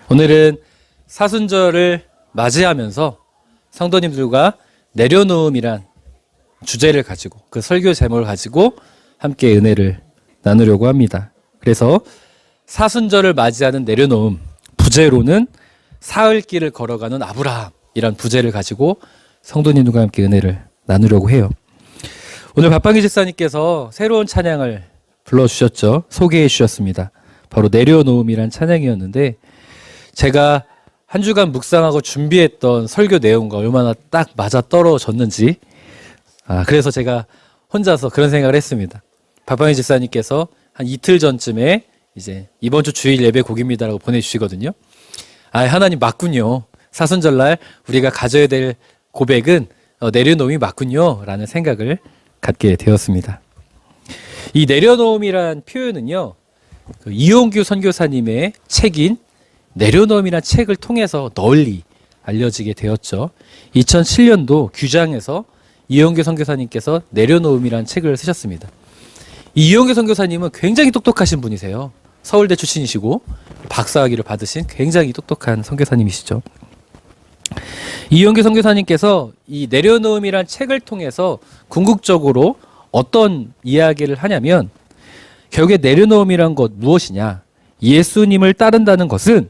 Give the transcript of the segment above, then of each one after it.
오늘은 사순절을 맞이하면서 성도님들과 내려놓음이란 주제를 가지고 그 설교 제목을 가지고 함께 은혜를 나누려고 합니다. 그래서 사순절을 맞이하는 내려놓음, 부제로는 사흘길을 걸어가는 아브라함이란 부제를 가지고 성도님들과 함께 은혜를 나누려고 해요. 오늘 박방기 집사님께서 새로운 찬양을 불러주셨죠. 소개해 주셨습니다. 바로 내려놓음이란 찬양이었는데, 제가 한 주간 묵상하고 준비했던 설교 내용과 얼마나 딱 맞아 떨어졌는지, 그래서 제가 혼자서 그런 생각을 했습니다. 박방희 집사님께서 한 이틀 전쯤에 이제 이번 주 주일 예배 곡입니다라고 보내주시거든요. 하나님 맞군요. 사순절날 우리가 가져야 될 고백은 내려놓음이 맞군요 라는 생각을 갖게 되었습니다. 이 내려놓음이란 표현은요, 이용규 선교사님의 책인 내려놓음이란 책을 통해서 널리 알려지게 되었죠. 2007년도 규장에서 이용규 선교사님께서 내려놓음이란 책을 쓰셨습니다. 이용규 선교사님은 굉장히 똑똑하신 분이세요. 서울대 출신이시고 박사학위를 받으신 굉장히 똑똑한 선교사님이시죠. 이용규 선교사님께서 이 내려놓음이란 책을 통해서 궁극적으로 어떤 이야기를 하냐면, 결국에 내려놓음이란 것 무엇이냐? 예수님을 따른다는 것은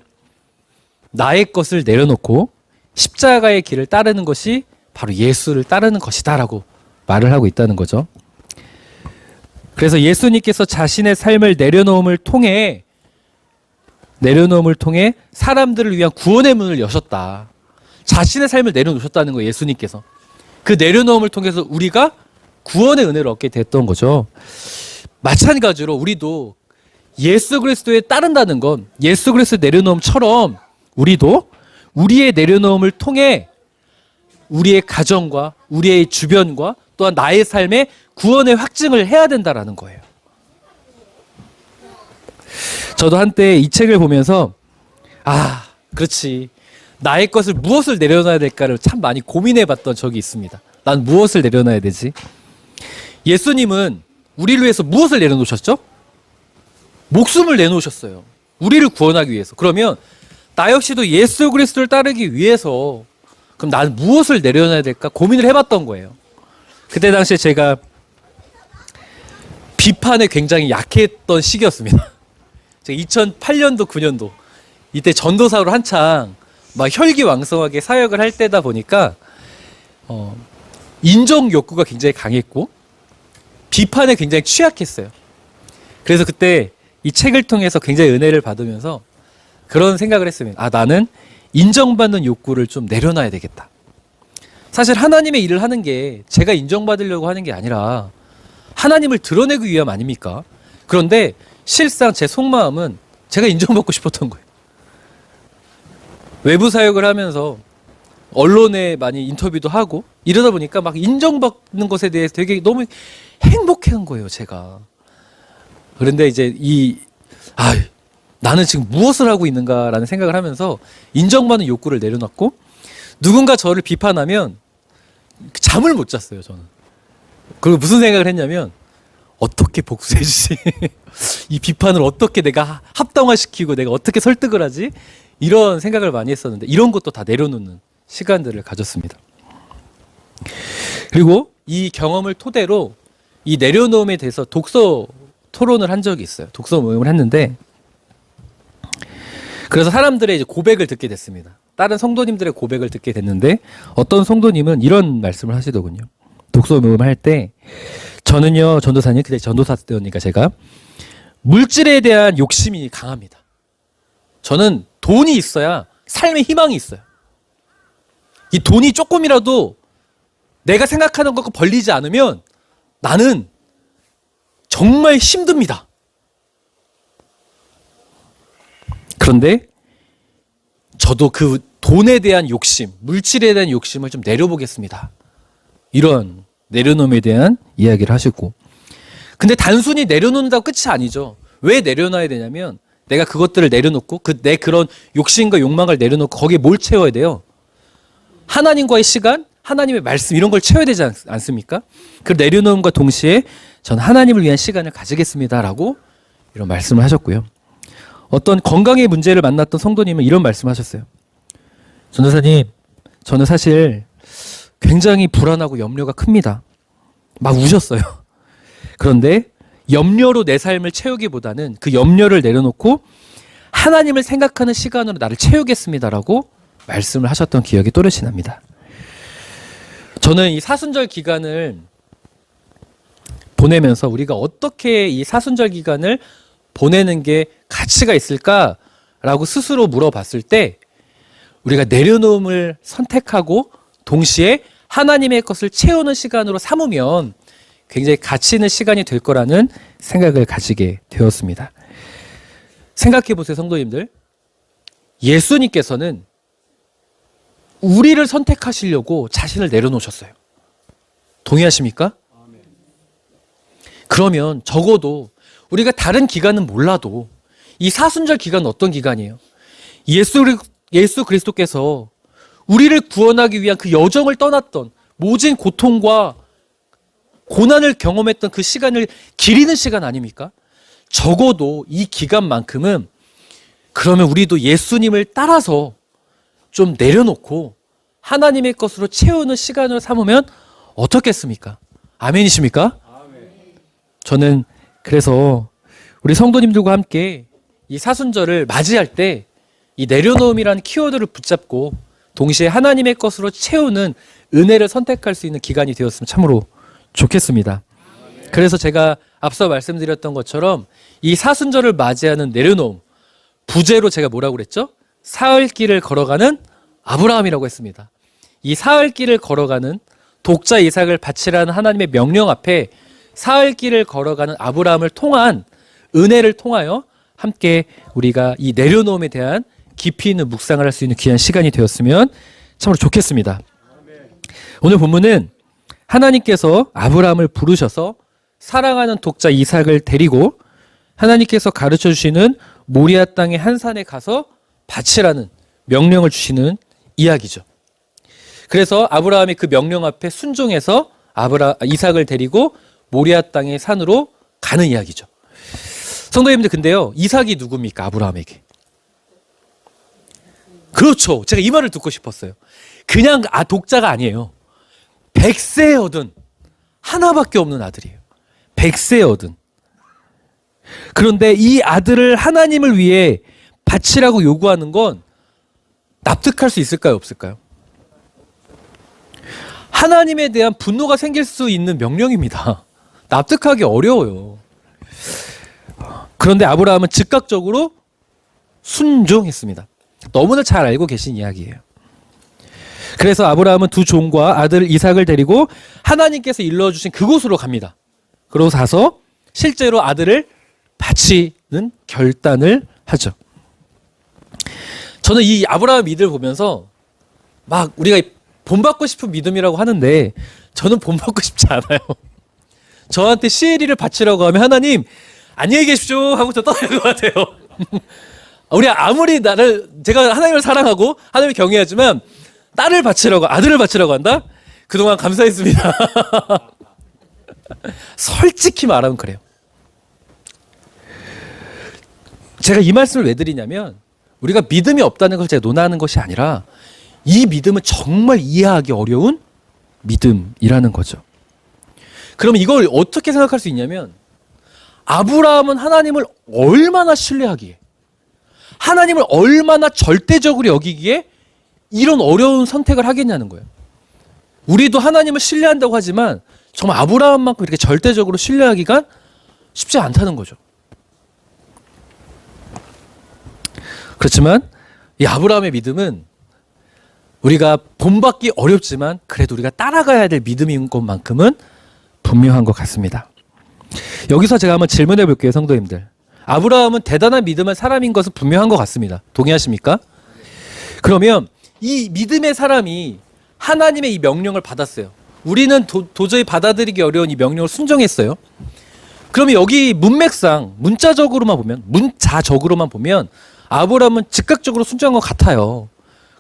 나의 것을 내려놓고 십자가의 길을 따르는 것이 바로 예수를 따르는 것이다라고 말을 하고 있다는 거죠. 그래서 예수님께서 자신의 삶을 내려놓음을 통해 사람들을 위한 구원의 문을 여셨다. 자신의 삶을 내려놓으셨다는 거예요, 예수님께서. 그 내려놓음을 통해서 우리가 구원의 은혜를 얻게 됐던 거죠. 마찬가지로 우리도 예수 그리스도에 따른다는 건, 예수 그리스도의 내려놓음처럼 우리도 우리의 내려놓음을 통해 우리의 가정과 우리의 주변과 또한 나의 삶에 구원의 확증을 해야 된다라는 거예요. 저도 한때 이 책을 보면서 그렇지, 나의 것을 무엇을 내려놔야 될까를 참 많이 고민해 봤던 적이 있습니다. 난 무엇을 내려놔야 되지? 예수님은 우리를 위해서 무엇을 내려놓으셨죠? 목숨을 내놓으셨어요. 우리를 구원하기 위해서. 그러면 나 역시도 예수 그리스도를 따르기 위해서 그럼 나는 무엇을 내려놔야 될까 고민을 해봤던 거예요. 그때 당시에 제가 비판에 굉장히 약했던 시기였습니다. 제가 2008년도 9년도 이때 전도사로 한창 막 혈기왕성하게 사역을 할 때다 보니까 인정 욕구가 굉장히 강했고 비판에 굉장히 취약했어요. 그래서 그때 이 책을 통해서 굉장히 은혜를 받으면서 그런 생각을 했습니다. 나는 인정받는 욕구를 좀 내려놔야 되겠다. 사실 하나님의 일을 하는 게 제가 인정받으려고 하는 게 아니라 하나님을 드러내기 위함 아닙니까? 그런데 실상 제 속마음은 제가 인정받고 싶었던 거예요. 외부 사역을 하면서 언론에 많이 인터뷰도 하고 이러다 보니까 막 인정받는 것에 대해서 되게 너무 행복한 거예요, 제가. 그런데 이제 나는 지금 무엇을 하고 있는가라는 생각을 하면서 인정받는 욕구를 내려놨고, 누군가 저를 비판하면 잠을 못 잤어요, 저는. 그리고 무슨 생각을 했냐면, 어떻게 복수해주지? 이 비판을 어떻게 내가 합당화시키고 내가 어떻게 설득을 하지? 이런 생각을 많이 했었는데, 이런 것도 다 내려놓는 시간들을 가졌습니다. 그리고 이 경험을 토대로 이 내려놓음에 대해서 독서 토론을 한 적이 있어요. 독서 모임을 했는데, 그래서 사람들의 이제 고백을 듣게 됐습니다. 다른 성도님들의 고백을 듣게 됐는데, 어떤 성도님은 이런 말씀을 하시더군요. 독서 모임을 할 때, 저는요, 전도사님, 그때 전도사 때니까 제가 물질에 대한 욕심이 강합니다. 저는 돈이 있어야 삶의 희망이 있어요. 이 돈이 조금이라도 내가 생각하는 것과 벌리지 않으면 나는 정말 힘듭니다. 그런데 저도 그 돈에 대한 욕심, 물질에 대한 욕심을 좀 내려보겠습니다. 이런 내려놓음에 대한 이야기를 하시고, 근데 단순히 내려놓는다고 끝이 아니죠. 왜 내려놔야 되냐면, 내가 그것들을 내려놓고 내 그런 욕심과 욕망을 내려놓고 거기에 뭘 채워야 돼요? 하나님과의 시간, 하나님의 말씀, 이런 걸 채워야 되지 않습니까? 그 내려놓음과 동시에 전 하나님을 위한 시간을 가지겠습니다라고 이런 말씀을 하셨고요. 어떤 건강의 문제를 만났던 성도님은 이런 말씀하셨어요. 전도사님, 저는 사실 굉장히 불안하고 염려가 큽니다. 막 우셨어요. 그런데 염려로 내 삶을 채우기보다는 그 염려를 내려놓고 하나님을 생각하는 시간으로 나를 채우겠습니다라고 말씀을 하셨던 기억이 또렷이 납니다. 저는 이 사순절 기간을 보내면서 우리가 어떻게 이 사순절 기간을 보내는 게 가치가 있을까라고 스스로 물어봤을 때 우리가 내려놓음을 선택하고 동시에 하나님의 것을 채우는 시간으로 삼으면 굉장히 가치 있는 시간이 될 거라는 생각을 가지게 되었습니다. 생각해 보세요, 성도님들. 예수님께서는 우리를 선택하시려고 자신을 내려놓으셨어요. 동의하십니까? 그러면 적어도 우리가 다른 기간은 몰라도 이 사순절 기간은 어떤 기간이에요? 예수 그리스도께서 우리를 구원하기 위한 그 여정을 떠났던 모진 고통과 고난을 경험했던 그 시간을 기리는 시간 아닙니까? 적어도 이 기간만큼은 그러면 우리도 예수님을 따라서 좀 내려놓고 하나님의 것으로 채우는 시간을 삼으면 어떻겠습니까? 아멘이십니까? 아멘. 저는 그래서 우리 성도님들과 함께 이 사순절을 맞이할 때 이 내려놓음이라는 키워드를 붙잡고 동시에 하나님의 것으로 채우는 은혜를 선택할 수 있는 기간이 되었으면 참으로 좋겠습니다. 그래서 제가 앞서 말씀드렸던 것처럼 이 사순절을 맞이하는 내려놓음, 부제로 제가 뭐라고 그랬죠? 사흘길을 걸어가는 아브라함이라고 했습니다. 이 사흘길을 걸어가는 독자 이삭을 바치라는 하나님의 명령 앞에 사흘길을 걸어가는 아브라함을 통한 은혜를 통하여 함께 우리가 이 내려놓음에 대한 깊이 있는 묵상을 할 수 있는 귀한 시간이 되었으면 참으로 좋겠습니다. 오늘 본문은 하나님께서 아브라함을 부르셔서 사랑하는 독자 이삭을 데리고 하나님께서 가르쳐 주시는 모리아 땅의 한 산에 가서 바치라는 명령을 주시는 이야기죠. 그래서 아브라함이 그 명령 앞에 순종해서 이삭을 데리고 모리아 땅의 산으로 가는 이야기죠. 성도님들, 근데요, 이삭이 누굽니까? 아브라함에게. 그렇죠. 제가 이 말을 듣고 싶었어요. 그냥 독자가 아니에요. 100세 얻은 하나밖에 없는 아들이에요. 100세 얻은. 그런데 이 아들을 하나님을 위해 바치라고 요구하는 건 납득할 수 있을까요? 없을까요? 하나님에 대한 분노가 생길 수 있는 명령입니다. 납득하기 어려워요. 그런데 아브라함은 즉각적으로 순종했습니다. 너무나 잘 알고 계신 이야기예요. 그래서 아브라함은 두 종과 아들 이삭을 데리고 하나님께서 일러주신 그곳으로 갑니다. 그러고 가서 실제로 아들을 바치는 결단을 하죠. 저는 이 아브라함 믿음을 보면서 막 우리가 본받고 싶은 믿음이라고 하는데 저는 본받고 싶지 않아요. 저한테 시에리를 바치라고 하면 하나님 안녕히 계십시오 하고 저 떠날 것 같아요. 우리 아무리 제가 하나님을 사랑하고 하나님을 경외하지만 딸을 바치라고, 아들을 바치라고 한다? 그동안 감사했습니다. 솔직히 말하면 그래요. 제가 이 말씀을 왜 드리냐면 우리가 믿음이 없다는 걸 제가 논하는 것이 아니라 이 믿음은 정말 이해하기 어려운 믿음이라는 거죠. 그럼 이걸 어떻게 생각할 수 있냐면 아브라함은 하나님을 얼마나 신뢰하기에, 하나님을 얼마나 절대적으로 여기기에 이런 어려운 선택을 하겠냐는 거예요. 우리도 하나님을 신뢰한다고 하지만 정말 아브라함만큼 이렇게 절대적으로 신뢰하기가 쉽지 않다는 거죠. 그렇지만 이 아브라함의 믿음은 우리가 본받기 어렵지만 그래도 우리가 따라가야 될 믿음인 것만큼은 분명한 것 같습니다. 여기서 제가 한번 질문해 볼게요, 성도님들. 아브라함은 대단한 믿음의 사람인 것은 분명한 것 같습니다. 동의하십니까? 그러면 이 믿음의 사람이 하나님의 이 명령을 받았어요. 우리는 도저히 받아들이기 어려운 이 명령을 순종했어요. 그러면 여기 문맥상 문자적으로만 보면 아브라함은 즉각적으로 순종한 것 같아요.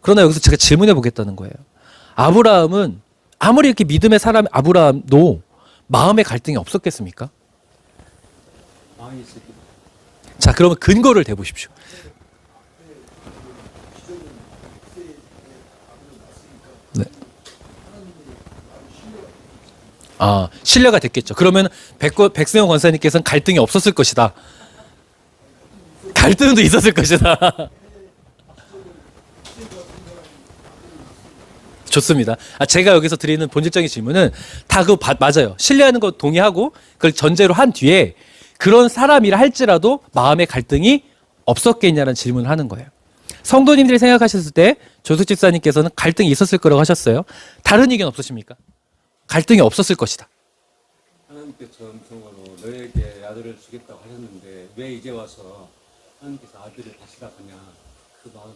그러나 여기서 제가 질문해 보겠다는 거예요. 아브라함은 아무리 이렇게 믿음의 사람 마음의 갈등이 없었겠습니까? 자, 그러면 근거를 대보십시오. 네. 아, 신뢰가 됐겠죠. 그러면 백승현 권사님께서는 갈등이 없었을 것이다. 갈등도 있었을 것이다. 좋습니다. 제가 여기서 드리는 본질적인 질문은 다 그거 맞아요. 신뢰하는 거 동의하고 그걸 전제로 한 뒤에 그런 사람이라 할지라도 마음의 갈등이 없었겠냐는 질문을 하는 거예요. 성도님들이 생각하셨을 때 조숙 집사님께서는 갈등이 있었을 거라고 하셨어요. 다른 의견 없으십니까? 갈등이 없었을 것이다. 하나님께서 음성으로 너에게 아들을 주겠다고 하셨는데 왜 이제 와서 하나님께서 아들을 다시라 하냐, 그 마음에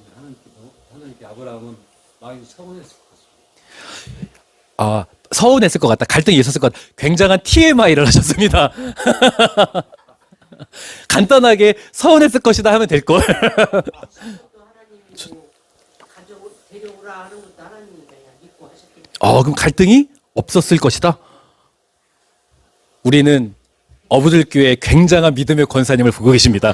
하나님께 아브라함은 마음이 서운했을 것 같습니다. 아, 서운했을 것 같다. 갈등이 있었을 것 같다. 굉장한 TMI를 하셨습니다. 간단하게 서운했을 것이다 하면 될 걸. 데려오라 하는 것도 하나님이니까 믿고 하셨겠죠. 그럼 갈등이 없었을 것이다. 우리는 어부들교회 굉장한 믿음의 권사님을 보고 계십니다.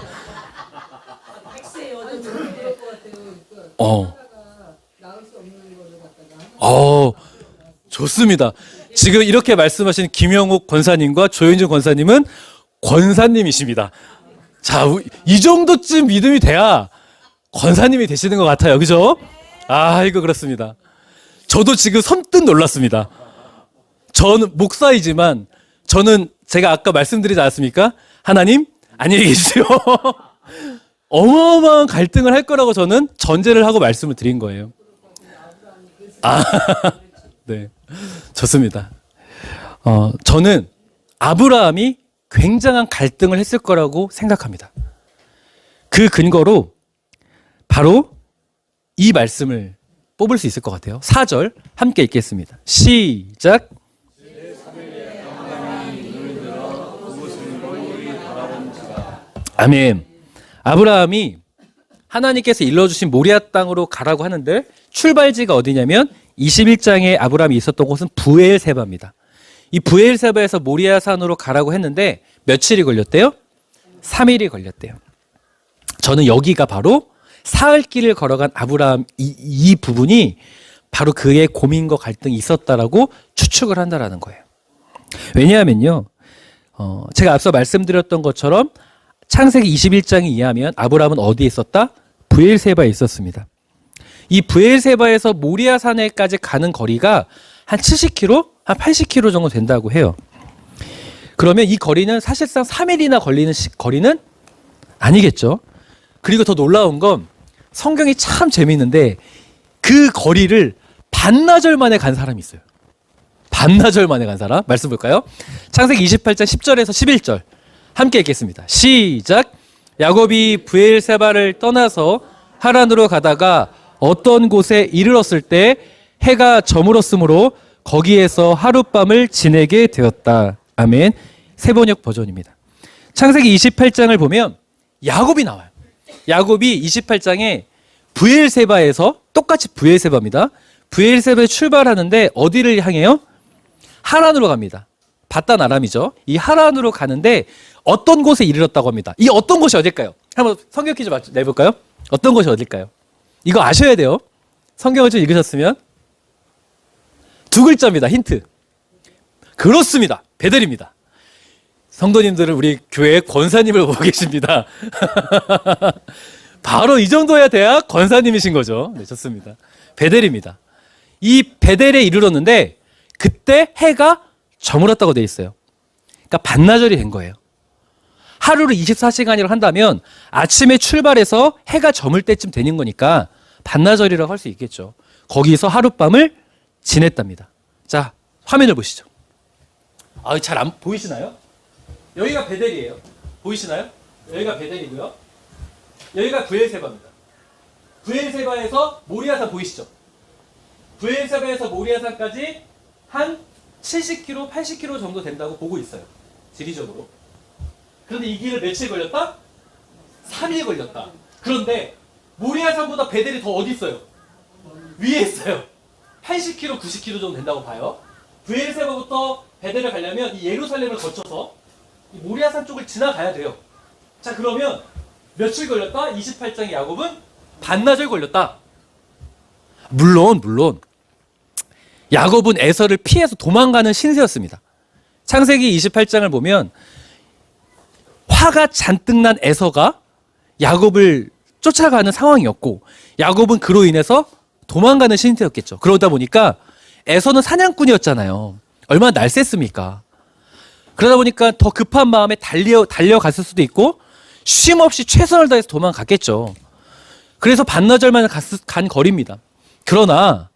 백세 여든 될것 같아요. 어. 나올 수 없는 거를 갖다가. 좋습니다. 지금 이렇게 말씀하신 김영욱 권사님과 조현준 권사님은 권사님이십니다. 자, 이 정도쯤 믿음이 돼야 권사님이 되시는 것 같아요. 그죠? 이거 그렇습니다. 저도 지금 선뜻 놀랐습니다. 저는 목사이지만 저는 제가 아까 말씀드리지 않았습니까? 하나님, 안녕히 계십시오. 어마어마한 갈등을 할 거라고 저는 전제를 하고 말씀을 드린 거예요. 네. 좋습니다. 저는 아브라함이 굉장한 갈등을 했을 거라고 생각합니다. 그 근거로 바로 이 말씀을 뽑을 수 있을 것 같아요. 4절 함께 읽겠습니다. 시작. 아멘. 아브라함이 하나님께서 일러주신 모리아 땅으로 가라고 하는데 출발지가 어디냐면 21장에 아브라함이 있었던 곳은 브엘세바입니다. 이 브엘세바에서 모리아 산으로 가라고 했는데 며칠이 걸렸대요? 3일이 걸렸대요. 저는 여기가 바로 사흘길을 걸어간 아브라함 이 부분이 바로 그의 고민과 갈등이 있었다라고 추측을 한다라는 거예요. 왜냐하면요, 제가 앞서 말씀드렸던 것처럼 창세기 21장에 의하면 아브라함은 어디에 있었다? 브엘세바에 있었습니다. 이 브엘세바에서 모리아 산에까지 가는 거리가 한 70km, 한 80km 정도 된다고 해요. 그러면 이 거리는 사실상 3일이나 걸리는 거리는 아니겠죠. 그리고 더 놀라운 건 성경이 참 재미있는데 그 거리를 반나절 만에 간 사람이 있어요. 반나절 만에 간 사람 말씀 볼까요? 창세기 28장 10절에서 11절 함께 읽겠습니다. 시작. 야곱이 브엘세바를 떠나서 하란으로 가다가 어떤 곳에 이르렀을 때 해가 저물었으므로 거기에서 하룻밤을 지내게 되었다. 아멘. 세번역 버전입니다. 창세기 28장을 보면 야곱이 나와요. 야곱이 28장에 브엘세바에서 똑같이 브엘세바입니다. 브엘세바에 출발하는데 어디를 향해요? 하란으로 갑니다. 바단 아람이죠. 이 하란으로 가는데 어떤 곳에 이르렀다고 합니다. 이 어떤 곳이 어딜까요? 한번 성경 퀴즈 내볼까요? 어떤 곳이 어딜까요? 이거 아셔야 돼요. 성경을 좀 읽으셨으면. 두 글자입니다. 힌트. 그렇습니다. 베델입니다. 성도님들은 우리 교회 권사님을 보고 계십니다. 바로 이 정도야 돼야 권사님이신 거죠. 네, 좋습니다. 베델입니다. 이 베델에 이르렀는데 그때 해가 저물었다고 돼 있어요. 그러니까 반나절이 된 거예요. 하루를 24시간이라고 한다면 아침에 출발해서 해가 저물 때쯤 되는 거니까 반나절이라고 할 수 있겠죠. 거기서 하룻밤을 지냈답니다. 자, 화면을 보시죠. 잘 안 보이시나요? 여기가 베델이에요. 보이시나요? 여기가 베델이고요. 여기가 브엘세바입니다. 브엘세바에서 모리아산 보이시죠? 브엘세바에서 모리아산까지 한 70km, 80km 정도 된다고 보고 있어요. 지리적으로. 그런데 이 길을 며칠 걸렸다? 3일 걸렸다. 그런데 모리아산보다 베델이 더 어디 있어요? 위에 있어요. 80km, 90km 정도 된다고 봐요. 브엘세바부터 베델을 가려면 이 예루살렘을 거쳐서 이 모리아산 쪽을 지나가야 돼요. 자, 그러면 며칠 걸렸다? 28장의 야곱은 반나절 걸렸다. 물론 야곱은 에서를 피해서 도망가는 신세였습니다. 창세기 28장을 보면 화가 잔뜩 난 에서가 야곱을 쫓아가는 상황이었고 야곱은 그로 인해서 도망가는 신세였겠죠. 그러다 보니까 에서는 사냥꾼이었잖아요. 얼마나 날쌔습니까? 그러다 보니까 더 급한 마음에 달려갔을 수도 있고 쉼 없이 최선을 다해서 도망갔겠죠. 그래서 반나절만 간 거리입니다. 그러나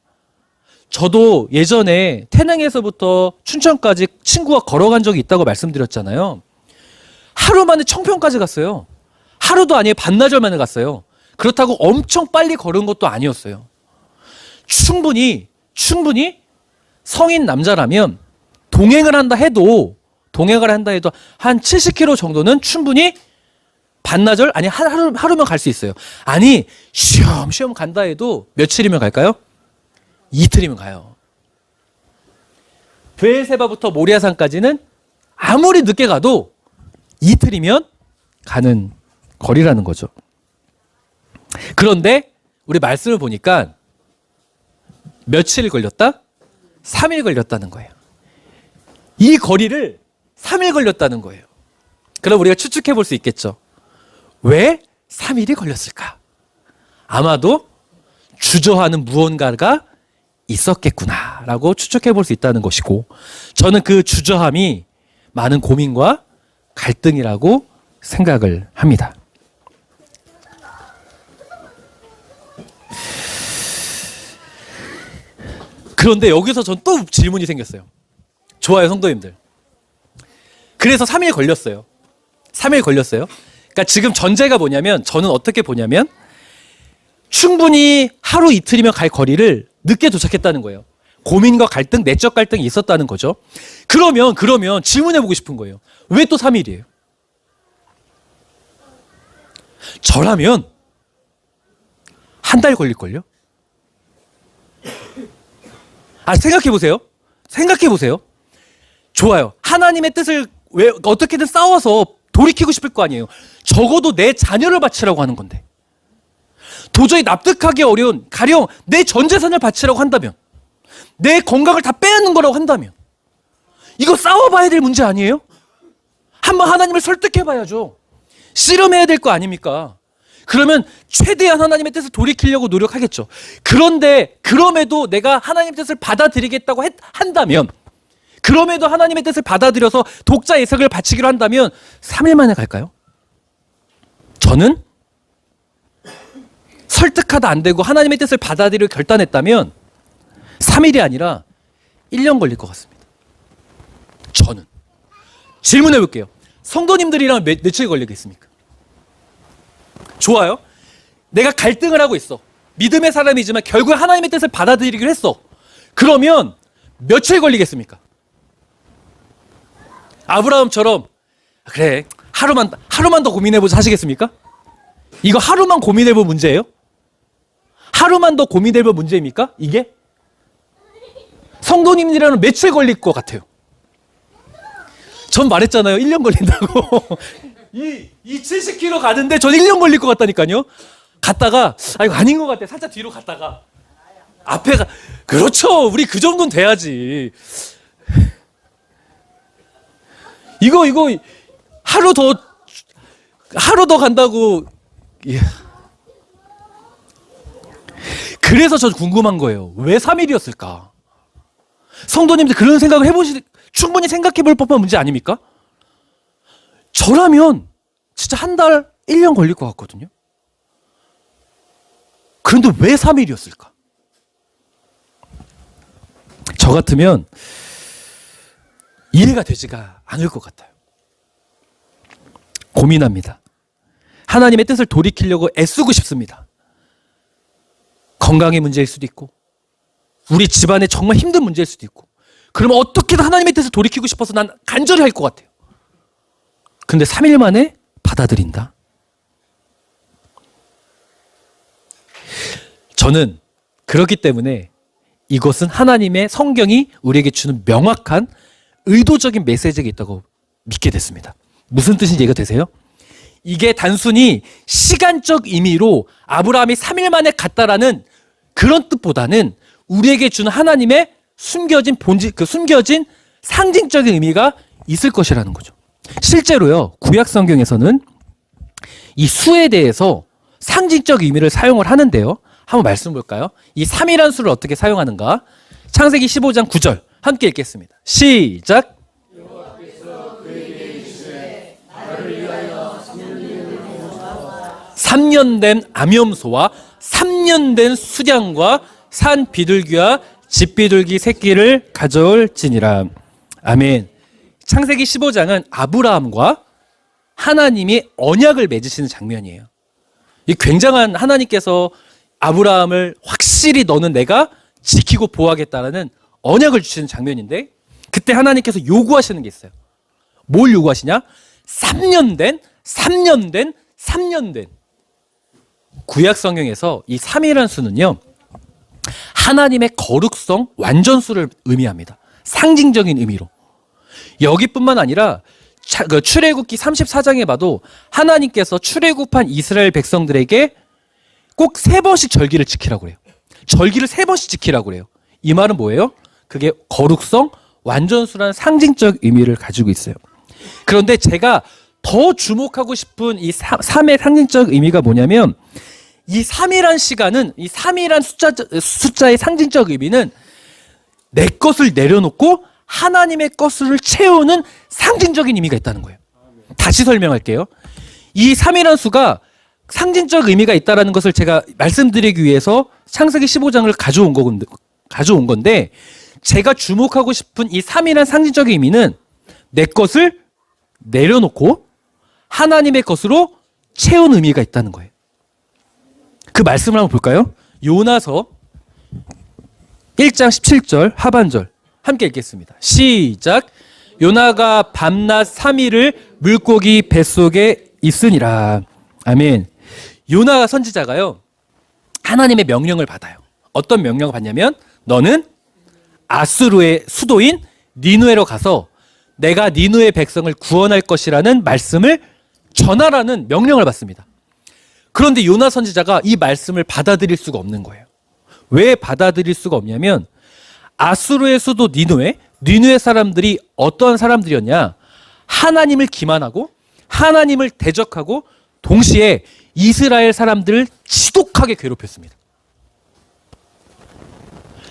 저도 예전에 태릉에서부터 춘천까지 친구가 걸어간 적이 있다고 말씀드렸잖아요. 하루 만에 청평까지 갔어요. 하루도 아니에요. 반나절 만에 갔어요. 그렇다고 엄청 빨리 걸은 것도 아니었어요. 충분히 성인 남자라면 동행을 한다 해도 한 70km 정도는 충분히 반나절 아니 하루면 갈 수 있어요. 아니 쉬엄쉬엄 간다 해도 며칠이면 갈까요? 이틀이면 가요. 브엘세바부터 모리아산까지는 아무리 늦게 가도 이틀이면 가는 거리라는 거죠. 그런데 우리 말씀을 보니까 며칠 걸렸다? 3일 걸렸다는 거예요. 이 거리를 3일 걸렸다는 거예요. 그럼 우리가 추측해 볼 수 있겠죠. 왜 3일이 걸렸을까? 아마도 주저하는 무언가가 있었겠구나라고 추측해 볼 수 있다는 것이고 저는 그 주저함이 많은 고민과 갈등이라고 생각을 합니다. 그런데 여기서 전 또 질문이 생겼어요. 좋아요, 성도님들. 그래서 3일 걸렸어요. 3일 걸렸어요. 그러니까 지금 전제가 뭐냐면 저는 어떻게 보냐면 충분히 하루 이틀이면 갈 거리를 늦게 도착했다는 거예요. 고민과 갈등, 내적 갈등이 있었다는 거죠. 그러면 질문해보고 싶은 거예요. 왜 또 3일이에요? 저라면 한 달 걸릴걸요? 생각해보세요. 좋아요. 하나님의 뜻을 왜 어떻게든 싸워서 돌이키고 싶을 거 아니에요. 적어도 내 자녀를 바치라고 하는 건데. 도저히 납득하기 어려운 가령 내 전 재산을 바치라고 한다면 내 건강을 다 빼앗는 거라고 한다면 이거 싸워봐야 될 문제 아니에요? 한번 하나님을 설득해봐야죠. 씨름해야 될 거 아닙니까? 그러면 최대한 하나님의 뜻을 돌이키려고 노력하겠죠. 그런데 그럼에도 내가 하나님의 뜻을 받아들이겠다고 한다면 그럼에도 하나님의 뜻을 받아들여서 독자 예석을 바치기로 한다면 3일 만에 갈까요? 저는 설득하다 안 되고 하나님의 뜻을 받아들이려 결단했다면 3일이 아니라 1년 걸릴 것 같습니다. 저는. 질문해 볼게요. 성도님들이랑 며칠 걸리겠습니까? 좋아요. 내가 갈등을 하고 있어. 믿음의 사람이지만 결국 하나님의 뜻을 받아들이기로 했어. 그러면 며칠 걸리겠습니까? 아브라함처럼 그래 하루만 더 고민해보자 하시겠습니까? 이거 하루만 고민해볼 문제예요? 하루만 더 고민해볼 문제입니까? 이게? 성도님들이라면 며칠 걸릴 것 같아요? 전 말했잖아요. 1년 걸린다고. 이 70km 가는데 전 1년 걸릴 것 같다니까요. 갔다가 이거 아닌 것 같아. 살짝 뒤로 갔다가 앞에가 그렇죠. 우리 그 정도는 돼야지. 이거 하루 더 간다고. 예. 그래서 전 궁금한 거예요. 왜 3일이었을까? 성도님들 그런 생각을 충분히 생각해 볼 법한 문제 아닙니까? 저라면 진짜 한 달, 1년 걸릴 것 같거든요. 그런데 왜 3일이었을까? 저 같으면 이해가 되지가 않을 것 같아요. 고민합니다. 하나님의 뜻을 돌이키려고 애쓰고 싶습니다. 건강의 문제일 수도 있고 우리 집안에 정말 힘든 문제일 수도 있고 그러면 어떻게든 하나님의 뜻을 돌이키고 싶어서 난 간절히 할 것 같아요. 근데 3일 만에 받아들인다? 저는 그렇기 때문에 이것은 하나님의 성경이 우리에게 주는 명확한 의도적인 메시지가 있다고 믿게 됐습니다. 무슨 뜻인지 이해가 되세요? 이게 단순히 시간적 의미로 아브라함이 3일 만에 갔다라는 그런 뜻보다는 우리에게 주는 하나님의 숨겨진 본질, 그 숨겨진 상징적인 의미가 있을 것이라는 거죠. 실제로요, 구약 성경에서는 이 수에 대해서 상징적 의미를 사용을 하는데요. 한번 말씀 볼까요? 이 3이라는 수를 어떻게 사용하는가? 창세기 15장 9절 함께 읽겠습니다. 시작. 3년 된 암염소와 3년 된 수량과 산 비둘기와 집 비둘기 새끼를 가져올지니라. 아멘. 창세기 15장은 아브라함과 하나님이 언약을 맺으시는 장면이에요. 이 굉장한 하나님께서 아브라함을 확실히 너는 내가 지키고 보호하겠다라는 언약을 주시는 장면인데, 그때 하나님께서 요구하시는 게 있어요. 뭘 요구하시냐? 3년 된 구약 성경에서 이 3이라는 수는요, 하나님의 거룩성, 완전수를 의미합니다. 상징적인 의미로. 여기뿐만 아니라 출애굽기 34장에 봐도 하나님께서 출애굽한 이스라엘 백성들에게 꼭 3번씩 절기를 지키라고 그래요. 절기를 3번씩 지키라고 그래요. 이 말은 뭐예요? 그게 거룩성, 완전수라는 상징적 의미를 가지고 있어요. 그런데 제가 더 주목하고 싶은 이 3의 상징적 의미가 뭐냐면, 이 3이란 시간은, 이 3이란 숫자의 상징적 의미는 내 것을 내려놓고 하나님의 것을 채우는 상징적인 의미가 있다는 거예요. 다시 설명할게요. 이 3이란 수가 상징적 의미가 있다는 것을 제가 말씀드리기 위해서 창세기 15장을 가져온 건데, 제가 주목하고 싶은 이 3이란 상징적 의미는 내 것을 내려놓고 하나님의 것으로 채운 의미가 있다는 거예요. 그 말씀을 한번 볼까요? 요나서 1장 17절 하반절 함께 읽겠습니다. 시작. 요나가 밤낮 3일을 물고기 뱃속에 있으니라. 아멘. 요나 선지자가요, 하나님의 명령을 받아요. 어떤 명령을 받냐면, 너는 아수르의 수도인 니누에로 가서 내가 니누의 백성을 구원할 것이라는 말씀을 전하라는 명령을 받습니다. 그런데 요나 선지자가 이 말씀을 받아들일 수가 없는 거예요. 왜 받아들일 수가 없냐면, 아수르의 수도 니누의 사람들이 어떠한 사람들이었냐? 하나님을 기만하고 하나님을 대적하고 동시에 이스라엘 사람들을 지독하게 괴롭혔습니다.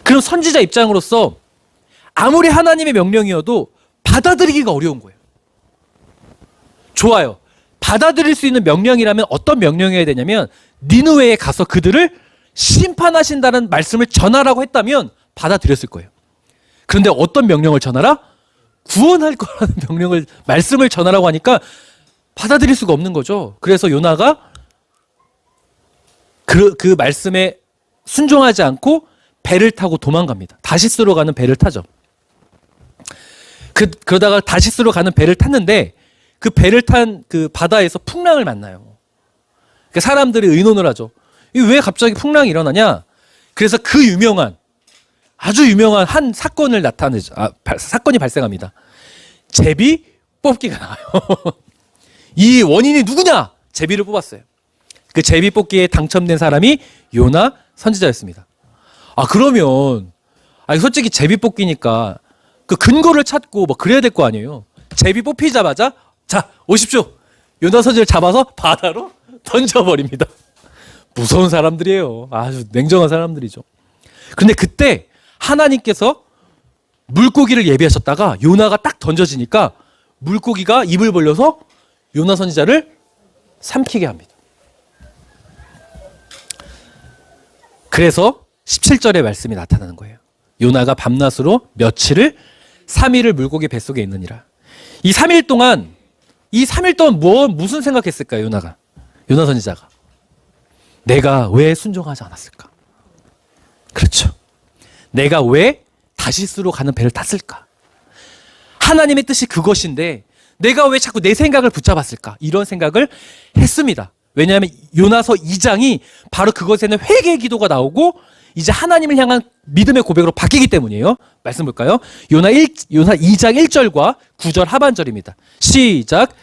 그럼 선지자 입장으로서 아무리 하나님의 명령이어도 받아들이기가 어려운 거예요. 좋아요. 받아들일 수 있는 명령이라면 어떤 명령이어야 되냐면, 니느웨에 가서 그들을 심판하신다는 말씀을 전하라고 했다면 받아들였을 거예요. 그런데 어떤 명령을 전하라? 구원할 거라는 말씀을 전하라고 하니까 받아들일 수가 없는 거죠. 그래서 요나가 그 말씀에 순종하지 않고 배를 타고 도망갑니다. 다시스로 가는 배를 타죠. 그러다가 다시스로 가는 배를 탔는데, 그 배를 탄 그 바다에서 풍랑을 만나요. 그러니까 사람들이 의논을 하죠. 왜 갑자기 풍랑이 일어나냐? 그래서 아주 유명한 한 사건을 사건이 발생합니다. 제비 뽑기가 나와요. 이 원인이 누구냐? 제비를 뽑았어요. 그 제비 뽑기에 당첨된 사람이 요나 선지자였습니다. 그러면 솔직히 제비 뽑기니까 그 근거를 찾고 뭐 그래야 될 거 아니에요. 제비 뽑히자마자 자, 오십시오. 요나 선지를 잡아서 바다로 던져버립니다. 무서운 사람들이에요. 아주 냉정한 사람들이죠. 그런데 그때 하나님께서 물고기를 예비하셨다가 요나가 딱 던져지니까 물고기가 입을 벌려서 요나 선지자를 삼키게 합니다. 그래서 17절의 말씀이 나타나는 거예요. 요나가 밤낮으로 며칠을 3일을 물고기 뱃속에 있느니라. 이 3일 동안 무슨 생각했을까요? 요나 선지자가. 내가 왜 순종하지 않았을까? 그렇죠. 내가 왜 다시스로 가는 배를 탔을까? 하나님의 뜻이 그것인데 내가 왜 자꾸 내 생각을 붙잡았을까? 이런 생각을 했습니다. 왜냐하면 요나서 2장이 바로 그것에는 회개의 기도가 나오고 이제 하나님을 향한 믿음의 고백으로 바뀌기 때문이에요. 말씀 볼까요? 요나 2장 1절과 9절 하반절입니다. 시작.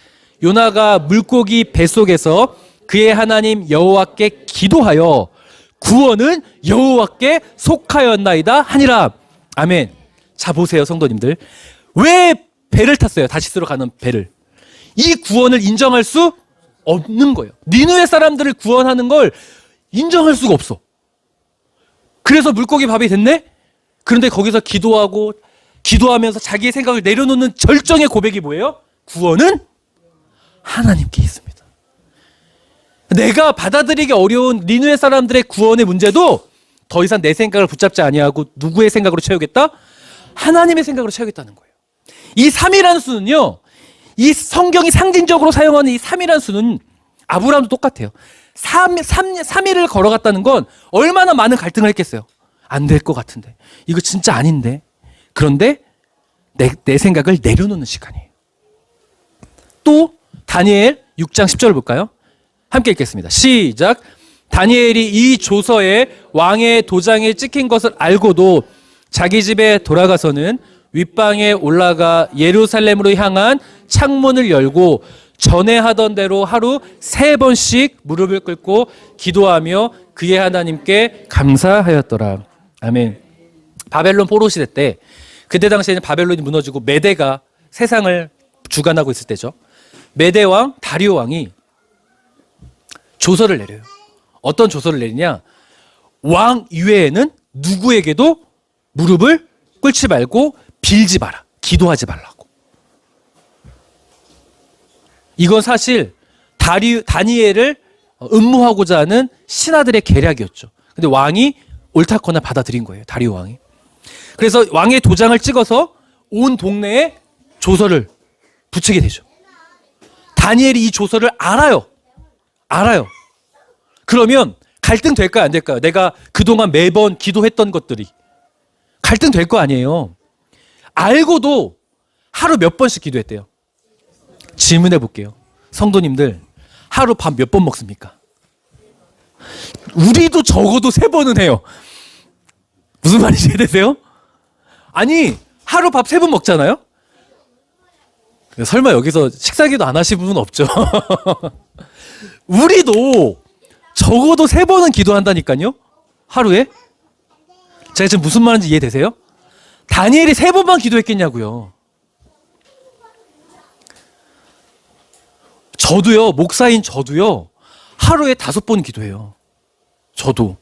요나가 물고기 뱃속에서 그의 하나님 여호와께 기도하여 구원은 여호와께 속하였나이다 하니라. 아멘. 자 보세요 성도님들. 왜 배를 탔어요? 다시스로 가는 배를. 이 구원을 인정할 수 없는 거예요. 니느웨 사람들을 구원하는 걸 인정할 수가 없어. 그래서 물고기 밥이 됐네? 그런데 거기서 기도하면서 자기의 생각을 내려놓는 절정의 고백이 뭐예요? 구원은 하나님께 있습니다. 내가 받아들이기 어려운 니느웨 사람들의 구원의 문제도 더 이상 내 생각을 붙잡지 아니하고 누구의 생각으로 채우겠다? 하나님의 생각으로 채우겠다는 거예요. 이 3이라는 수는요. 이 성경이 상징적으로 사용하는 이 3이라는 수는 아브라함도 똑같아요. 3일을 걸어갔다는 건 얼마나 많은 갈등을 했겠어요. 안 될 것 같은데. 이거 진짜 아닌데. 그런데 내 생각을 내려놓는 시간이에요. 또 다니엘 6장 10절을 볼까요? 함께 읽겠습니다. 시작. 다니엘이 이 조서에 왕의 도장에 찍힌 것을 알고도 자기 집에 돌아가서는 윗방에 올라가 예루살렘으로 향한 창문을 열고 전에 하던 대로 하루 3번씩 무릎을 꿇고 기도하며 그의 하나님께 감사하였더라. 아멘. 바벨론 포로 시대 때, 그때 당시에는 바벨론이 무너지고 메대가 세상을 주관하고 있을 때죠. 메대 왕 다리오 왕이 조서를 내려요. 어떤 조서를 내리냐? 왕 이외에는 누구에게도 무릎을 꿇지 말고 빌지 마라. 기도하지 말라고. 이건 사실 다니엘을 음모하고자 하는 신하들의 계략이었죠. 근데 왕이 옳다거나 받아들인 거예요. 다리오 왕이. 그래서 왕의 도장을 찍어서 온 동네에 조서를 붙이게 되죠. 다니엘이 이 조서를 알아요. 그러면 갈등 될까요? 안 될까요? 내가 그동안 매번 기도했던 것들이 갈등 될 거 아니에요. 알고도 하루 몇 번씩 기도했대요. 질문해 볼게요. 성도님들 하루 밥 몇 번 먹습니까? 우리도 적어도 3번은 해요. 무슨 말인지 이해되세요? 아니 하루 밥 3번 먹잖아요. 설마 여기서 식사기도 안 하실 분은 없죠. 우리도 적어도 3번은 기도한다니까요. 하루에. 제가 지금 무슨 말인지 이해되세요? 다니엘이 3번만 기도했겠냐고요. 저도요, 목사인 저도요, 하루에 5번 기도해요. 저도.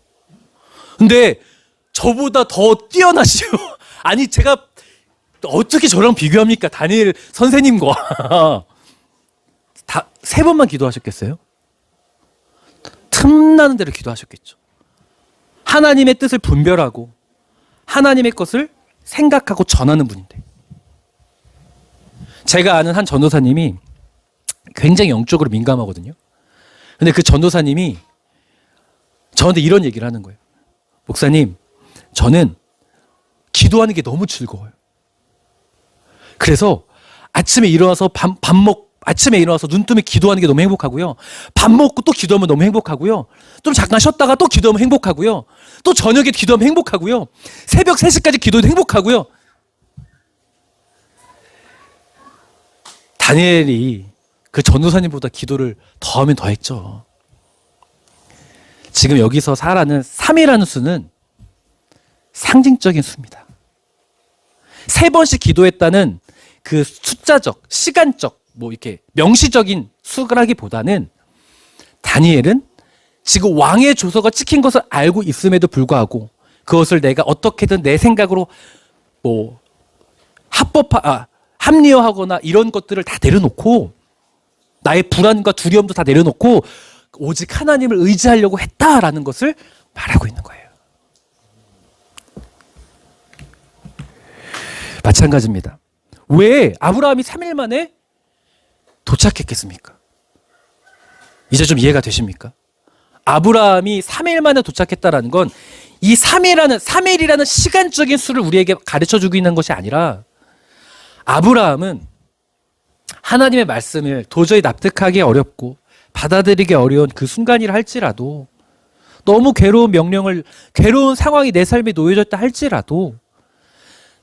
근데 저보다 더 뛰어나시죠. 아니 제가 어떻게 저랑 비교합니까? 다니엘 선생님과. 3번만 기도하셨겠어요? 틈나는 대로 기도하셨겠죠. 하나님의 뜻을 분별하고 하나님의 것을 생각하고 전하는 분인데. 제가 아는 한 전도사님이 굉장히 영적으로 민감하거든요. 근데 그 전도사님이 저한테 이런 얘기를 하는 거예요. 목사님, 저는 기도하는 게 너무 즐거워요. 그래서 아침에 일어나서 아침에 일어나서 눈 뜨면 기도하는 게 너무 행복하고요. 밥 먹고 또 기도하면 너무 행복하고요. 좀 잠깐 쉬었다가 또 기도하면 행복하고요. 또 저녁에 기도하면 행복하고요. 새벽 3시까지 기도해도 행복하고요. 다니엘이 그 전도사님보다 기도를 더하면 더했죠. 지금 여기서 말하는 3이라는 수는 상징적인 수입니다. 3번씩 기도했다는 그 숫자적, 시간적, 이렇게 명시적인 수라기보다는 다니엘은 지금 왕의 조서가 찍힌 것을 알고 있음에도 불구하고 그것을 내가 어떻게든 내 생각으로 합리화하거나 이런 것들을 다 내려놓고 나의 불안과 두려움도 다 내려놓고 오직 하나님을 의지하려고 했다라는 것을 말하고 있는 거예요. 마찬가지입니다. 왜 아브라함이 3일 만에 도착했겠습니까? 이제 좀 이해가 되십니까? 아브라함이 3일 만에 도착했다라는 건 이 3일이라는 시간적인 수를 우리에게 가르쳐주고 있는 것이 아니라 아브라함은 하나님의 말씀을 도저히 납득하기 어렵고 받아들이기 어려운 그 순간이라 할지라도 너무 괴로운 상황이 내 삶에 놓여졌다 할지라도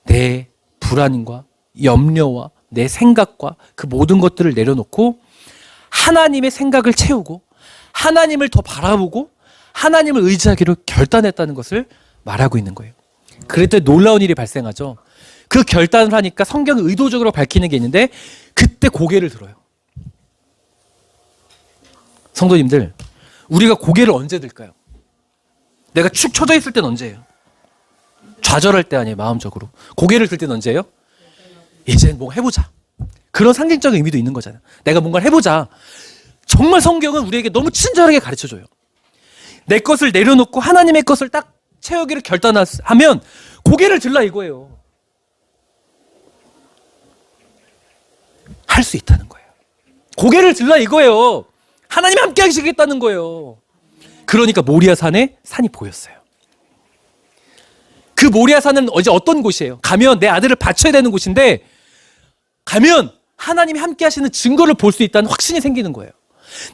내 불안과 염려와 내 생각과 그 모든 것들을 내려놓고 하나님의 생각을 채우고 하나님을 더 바라보고 하나님을 의지하기로 결단했다는 것을 말하고 있는 거예요. 그랬더니 놀라운 일이 발생하죠. 그 결단을 하니까 성경이 의도적으로 밝히는 게 있는데 그때 고개를 들어요. 성도님들, 우리가 고개를 언제 들까요? 내가 축 처져 있을 땐 언제예요? 좌절할 때 아니에요, 마음적으로. 고개를 들 때는 언제예요? 이제 뭔가 해보자. 그런 상징적인 의미도 있는 거잖아요. 내가 뭔가를 해보자. 정말 성경은 우리에게 너무 친절하게 가르쳐줘요. 내 것을 내려놓고 하나님의 것을 딱 채우기를 결단하면 고개를 들라 이거예요. 할 수 있다는 거예요. 고개를 들라 이거예요. 하나님이 함께 하시겠다는 거예요. 그러니까 모리아 산에 산이 보였어요. 그 모리아 산은 어제 어떤 곳이에요? 가면 내 아들을 바쳐야 되는 곳인데 가면 하나님이 함께 하시는 증거를 볼 수 있다는 확신이 생기는 거예요.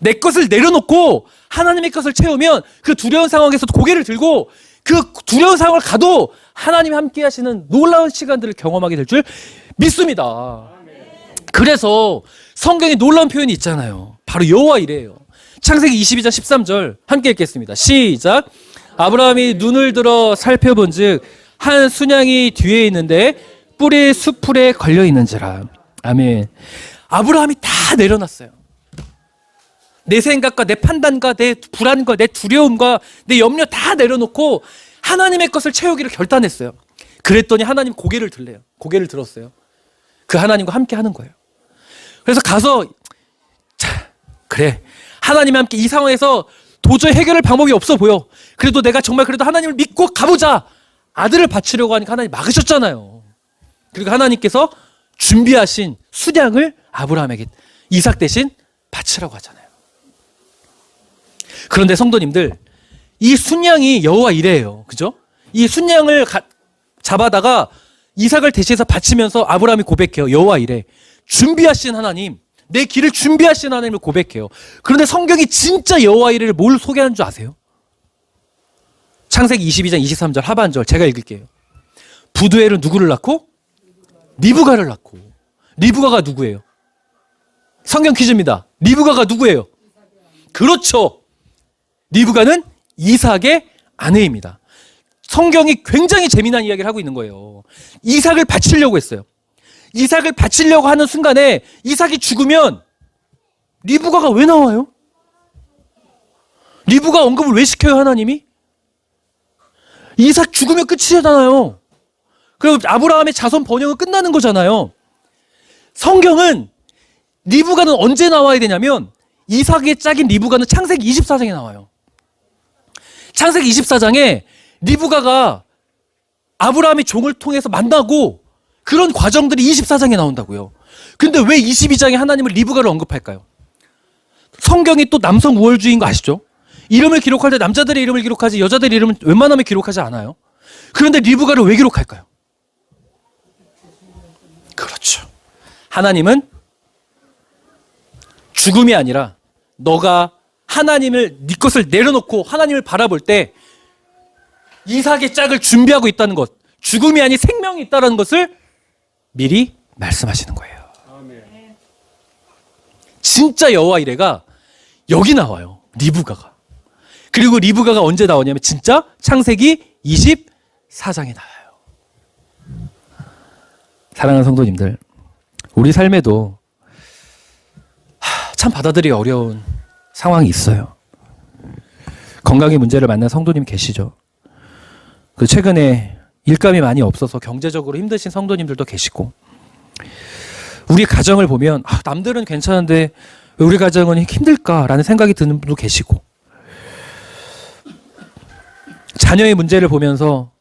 내 것을 내려놓고 하나님의 것을 채우면 그 두려운 상황에서 고개를 들고 그 두려운 상황을 가도 하나님이 함께 하시는 놀라운 시간들을 경험하게 될 줄 믿습니다. 그래서 성경에 놀라운 표현이 있잖아요. 바로 여호와 이레예요. 창세기 22장 13절 함께 읽겠습니다. 시작. 아브라함이 눈을 들어 살펴본즉 한 순양이 뒤에 있는데 뿔이 수풀에 걸려 있는지라. 아멘. 아브라함이 다 내려놨어요. 내 생각과 내 판단과 내 불안과 내 두려움과 내 염려 다 내려놓고 하나님의 것을 채우기를 결단했어요. 그랬더니 하나님 고개를 들래요. 고개를 들었어요. 그 하나님과 함께 하는 거예요. 그래서 가서 자, 그래. 하나님과 함께 이 상황에서 도저히 해결할 방법이 없어 보여. 그래도 내가 정말 그래도 하나님을 믿고 가보자. 아들을 바치려고 하니까 하나님 막으셨잖아요. 그리고 하나님께서 준비하신 순양을 아브라함에게 이삭 대신 바치라고 하잖아요. 그런데 성도님들, 이 순양이 여호와 이레예요. 그죠? 이 순양을 잡아다가 이삭을 대신해서 바치면서 아브라함이 고백해요. 여호와 이레. 준비하신 하나님, 내 길을 준비하신 하나님을 고백해요. 그런데 성경이 진짜 여호와 이레를 뭘 소개하는 줄 아세요? 창세기 22장 23절 하반절 제가 읽을게요. 부두엘은 누구를 낳고? 리브가를 낳고. 리브가가 누구예요? 성경 퀴즈입니다. 리브가가 누구예요? 그렇죠. 리브가는 이삭의 아내입니다. 성경이 굉장히 재미난 이야기를 하고 있는 거예요. 이삭을 바치려고 했어요. 이삭을 바치려고 하는 순간에 이삭이 죽으면 리브가가 왜 나와요? 리브가 언급을 왜 시켜요, 하나님이? 이삭 죽으면 끝이잖아요. 그리고 아브라함의 자손 번영은 끝나는 거잖아요. 성경은 리브가는 언제 나와야 되냐면 이삭의 짝인 리브가는 창세기 24장에 나와요. 창세기 24장에 리브가가 아브라함의 종을 통해서 만나고 그런 과정들이 24장에 나온다고요. 근데 왜 22장에 하나님은 리브가를 언급할까요? 성경이 또 남성 우월주의인 거 아시죠? 이름을 기록할 때 남자들의 이름을 기록하지 여자들의 이름은 웬만하면 기록하지 않아요. 그런데 리브가를 왜 기록할까요? 그렇죠. 하나님은 죽음이 아니라 너가 하나님을 네 것을 내려놓고 하나님을 바라볼 때 이삭의 짝을 준비하고 있다는 것, 죽음이 아닌 생명이 있다는 것을 미리 말씀하시는 거예요. 아멘. 진짜 여호와 이레가 여기 나와요. 리브가가. 그리고 리브가가 언제 나오냐면 진짜 창세기 24장에 나와요. 사랑하는 성도님들, 우리 삶에도 참 받아들이기 어려운 상황이 있어요. 건강의 문제를 만난 성도님 계시죠? 그 최근에 일감이 많이 없어서 경제적으로 힘드신 성도님들도 계시고, 우리 가정을 보면 남들은 괜찮은데 왜 우리 가정은 힘들까라는 생각이 드는 분도 계시고, 자녀의 문제를 보면서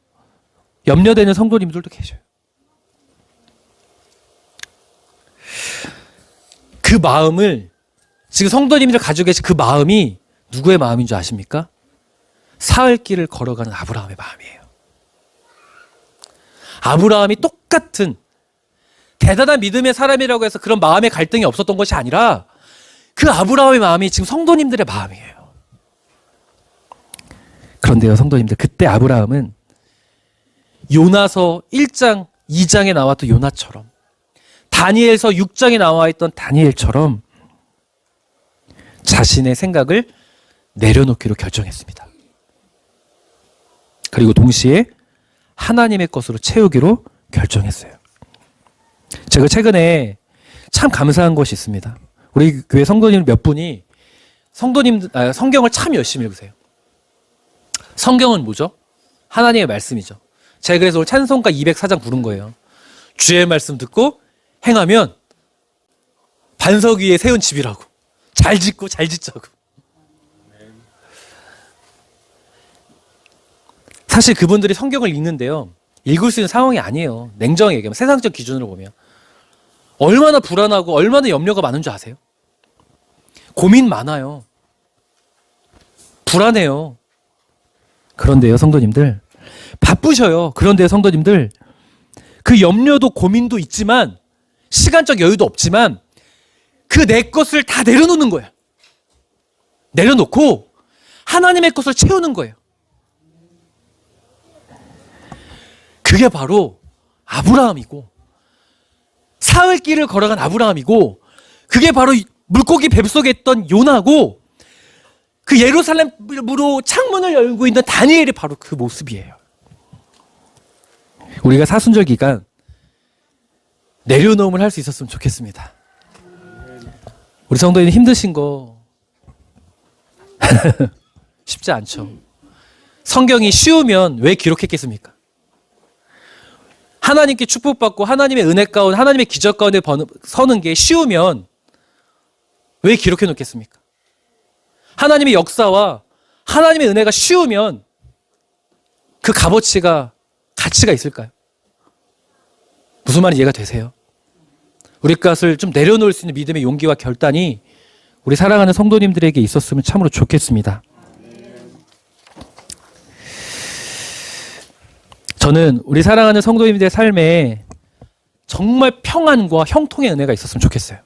염려되는 성도님들도 계셔요. 그 마음을 지금 성도님들 가지고 계신 그 마음이 누구의 마음인 줄 아십니까? 사흘 길을 걸어가는 아브라함의 마음이에요. 아브라함이 똑같은 대단한 믿음의 사람이라고 해서 그런 마음의 갈등이 없었던 것이 아니라 그 아브라함의 마음이 지금 성도님들의 마음이에요. 그런데요, 성도님들, 그때 아브라함은 요나서 1장, 2장에 나왔던 요나처럼, 다니엘서 6장에 나와 있던 다니엘처럼 자신의 생각을 내려놓기로 결정했습니다. 그리고 동시에 하나님의 것으로 채우기로 결정했어요. 제가 최근에 참 감사한 것이 있습니다. 우리 교회 성도님 몇 분이 성경을 참 열심히 읽으세요. 성경은 뭐죠? 하나님의 말씀이죠. 제가 그래서 오늘 찬송가 204장 부른 거예요. 주의 말씀 듣고 행하면 반석 위에 세운 집이라고. 잘 짓고 잘 짓자고. 사실 그분들이 성경을 읽는데요. 읽을 수 있는 상황이 아니에요. 냉정하게 얘기하면 세상적 기준으로 보면. 얼마나 불안하고 얼마나 염려가 많은 줄 아세요? 고민 많아요. 불안해요. 그런데요, 성도님들. 바쁘셔요. 그런데요, 성도님들. 그 염려도 고민도 있지만 시간적 여유도 없지만 그 내 것을 다 내려놓는 거예요. 내려놓고 하나님의 것을 채우는 거예요. 그게 바로 아브라함이고 사흘 길을 걸어간 아브라함이고 그게 바로 물고기 뱃속에 있던 요나고 그 예루살렘으로 창문을 열고 있는 다니엘이 바로 그 모습이에요. 우리가 사순절 기간 내려놓음을 할 수 있었으면 좋겠습니다. 우리 성도님 힘드신 거 쉽지 않죠. 성경이 쉬우면 왜 기록했겠습니까? 하나님께 축복받고 하나님의 은혜 가운데 하나님의 기적 가운데 서는 게 쉬우면 왜 기록해 놓겠습니까? 하나님의 역사와 하나님의 은혜가 쉬우면 그 값어치가 가치가 있을까요? 무슨 말인지 이해가 되세요? 우리 것을 좀 내려놓을 수 있는 믿음의 용기와 결단이 우리 사랑하는 성도님들에게 있었으면 참으로 좋겠습니다. 저는 우리 사랑하는 성도님들의 삶에 정말 평안과 형통의 은혜가 있었으면 좋겠어요.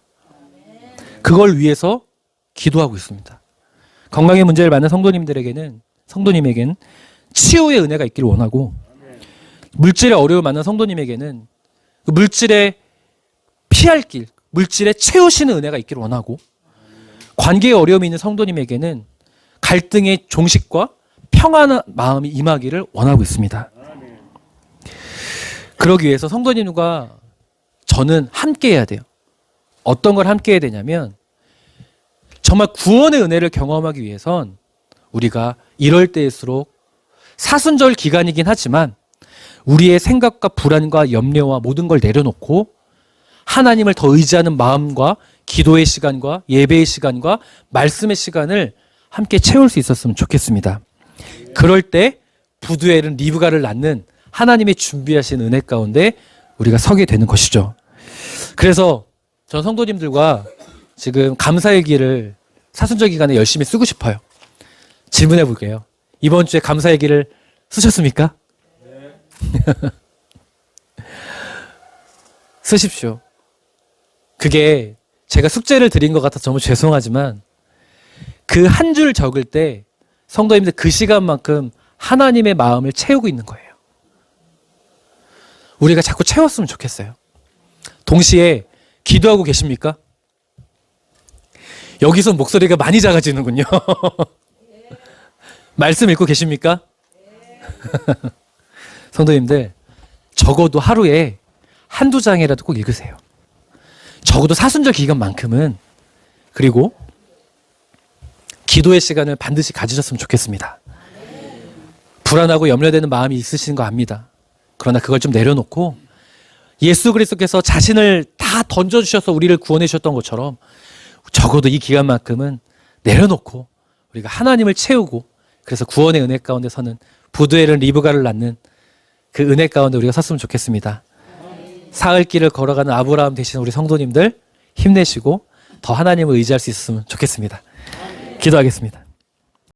그걸 위해서 기도하고 있습니다. 건강의 문제를 많은 성도님에겐 치유의 은혜가 있기를 원하고 물질의 어려움을 많은 성도님에게는 그 물질의 피할 길, 물질의 채우시는 은혜가 있기를 원하고 관계의 어려움이 있는 성도님에게는 갈등의 종식과 평안한 마음이 임하기를 원하고 있습니다. 그러기 위해서 성도님과 저는 함께 해야 돼요. 어떤 걸 함께 해야 되냐면 정말 구원의 은혜를 경험하기 위해선 우리가 이럴 때일수록 사순절 기간이긴 하지만 우리의 생각과 불안과 염려와 모든 걸 내려놓고 하나님을 더 의지하는 마음과 기도의 시간과 예배의 시간과 말씀의 시간을 함께 채울 수 있었으면 좋겠습니다. 그럴 때 부두엘은 리브가를 낳는 하나님의 준비하신 은혜 가운데 우리가 서게 되는 것이죠. 그래서 전 성도님들과 지금 감사일기를 사순절 기간에 열심히 쓰고 싶어요. 질문해 볼게요. 이번 주에 감사일기를 쓰셨습니까? 네. 쓰십시오. 그게 제가 숙제를 드린 것 같아서 너무 죄송하지만 그 한 줄 적을 때 성도님들 그 시간만큼 하나님의 마음을 채우고 있는 거예요. 우리가 자꾸 채웠으면 좋겠어요. 동시에 기도하고 계십니까? 여기서 목소리가 많이 작아지는군요. 말씀 읽고 계십니까? 성도님들 적어도 하루에 한두 장이라도 꼭 읽으세요. 적어도 사순절 기간만큼은. 그리고 기도의 시간을 반드시 가지셨으면 좋겠습니다. 불안하고 염려되는 마음이 있으신 거 압니다. 그러나 그걸 좀 내려놓고 예수 그리스도께서 자신을 다 던져주셔서 우리를 구원해 주셨던 것처럼 적어도 이 기간만큼은 내려놓고 우리가 하나님을 채우고 그래서 구원의 은혜 가운데 서는 부두엘은 리브가를 낳는 그 은혜 가운데 우리가 섰으면 좋겠습니다. 사흘 길을 걸어가는 아브라함 되신 우리 성도님들 힘내시고 더 하나님을 의지할 수 있었으면 좋겠습니다. 기도하겠습니다.